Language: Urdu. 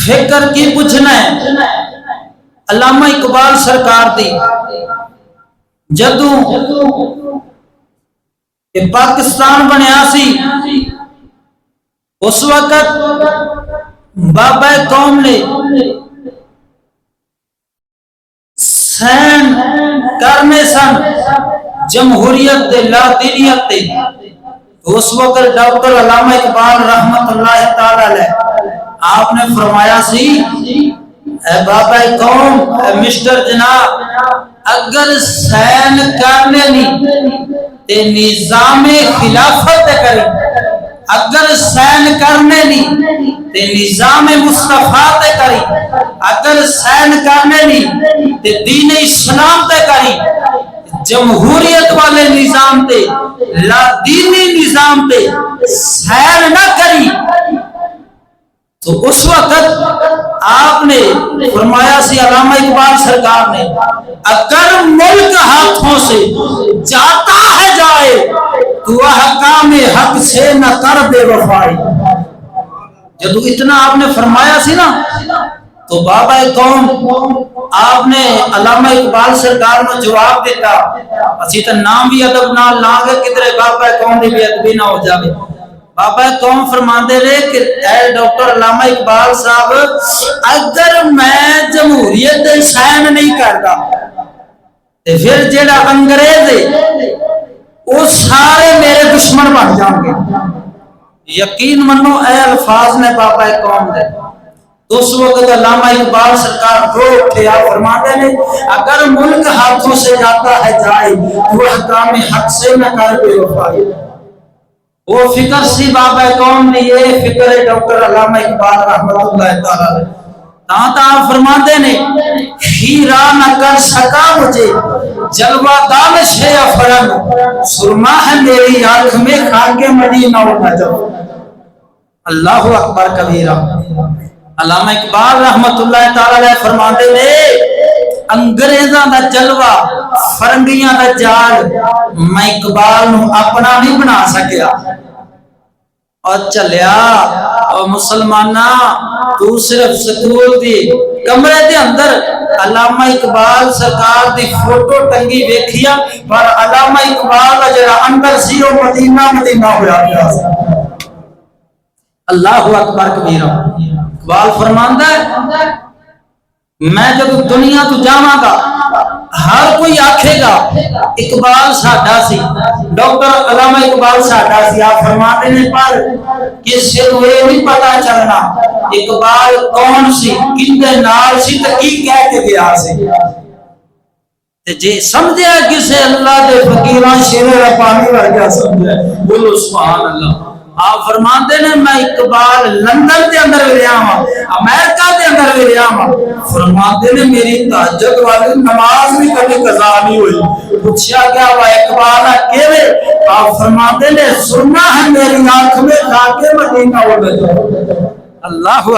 فکر کی پوچھنا ہے علامہ اقبال سرکار دی جدوں کہ پاکستان بنیا سی اس وقت بابا قوم نے سین کرنے سن جمہوریت دے لا دینیت دے. اس وقت ڈاکٹر علامہ اقبال رحمت اللہ تعالی علیہ آپ نے فرمایا سی اے بابا قوم اے مسٹر جناب اگر سین کرنے نہیں تے نظام خلافت کرے اگر سین کرنے نہیں تے نظام مصطفیٰ تے کری اگر سین کرنے نہیں تے دین اسلام تے کری جمہوریت والے نظام تے لا دینی نظام تے سین نہ کری تو اس وقت آپ نے فرمایا سی علامہ اقبال سرکار نے اگر ملک ہاتھوں سے جاتا ہے جائے تو احکام حق سے نہ کر بے وفائی. جب اتنا آپ نے فرمایا سی نا تو بابا قوم آپ نے علامہ اقبال سرکار نے جواب دیتا اسی تو نام بھی ادب نہ لانگے کدھر بابا قوم دی بھی ادبی نہ ہو جاوے. بابا قوم فرماندے رہے کہ اے ڈاکٹر علامہ اقبال صاحب اگر میں جمہوریت دے سائن نہیں کرتا تے پھر جیڑا انگریز ہے وہ سارے میرے دشمن بن جان گے. یقین منو اے الفاظ نے بابا قوم دے. اس وقت علامہ اقبال سرکار رو اٹھے آپ فرماتے ہیں اگر ملک ہاتھوں سے جاتا ہے جائے تو احکام حق سے نہ کر بے وفائی. وہ فکر سی بابا قوم نے یہ فکر ہے ڈاکٹر علامہ اقبال رحمت اللہ تعالی تا فرماتے ہیں ہیرا نہ کر سکا مجھے جلوہ دانش ہے افرنگ سرما ہے میری آنکھ میں خاک مدینہ و نجف. اللہ اکبر کبیرہ. علامہ اقبال رحمت اللہ تعالی فرماتے ہیں انگریزاں دا جلوہ فرنگیاں دا جال میں اقبال نو اپنا نہیں بنا سکیا اور چلیا اور مسلمانہ تو صرف سکول دی کمرے دے اندر علامہ اقبال سرکار دی فوٹو ٹنگی ویکھیا پر علامہ اقبال دا جڑا اندر سی وہ مدینہ مدینہ ہویا گیا. اللہ اکبر کبیرہ. اقبال فرماندا ہے میں جب دنیا تو جاواں گا ہر کوئی آکھے گا اقبال ساڈا سی ڈاکٹر علامہ اقبال ساڈا سی. آپ فرماتے ہیں پر کسی کو یہ نہیں پتا چلنا اقبال کون سی کندے نال سی تے کی کہہ کے گیا سی. تے جے سمجھیا کسے اللہ دے فقیراں شیر ربانی ورگا سمجھے بولو سبحان اللہ. آپ فرماتے ہیں میں اقبال لندن دے اندر بھی رہا ہوں امریکہ دے اندر بھی رہا ہوں. فرماتے ہیں میری تہجد والی نماز بھی کبھی قضا نہیں ہوئی. پوچھا گیا وہ اقبال کیوے؟ آپ فرماتے ہیں سننا ہے میری آنکھ میں خاک مدینہ و نجف. اللہ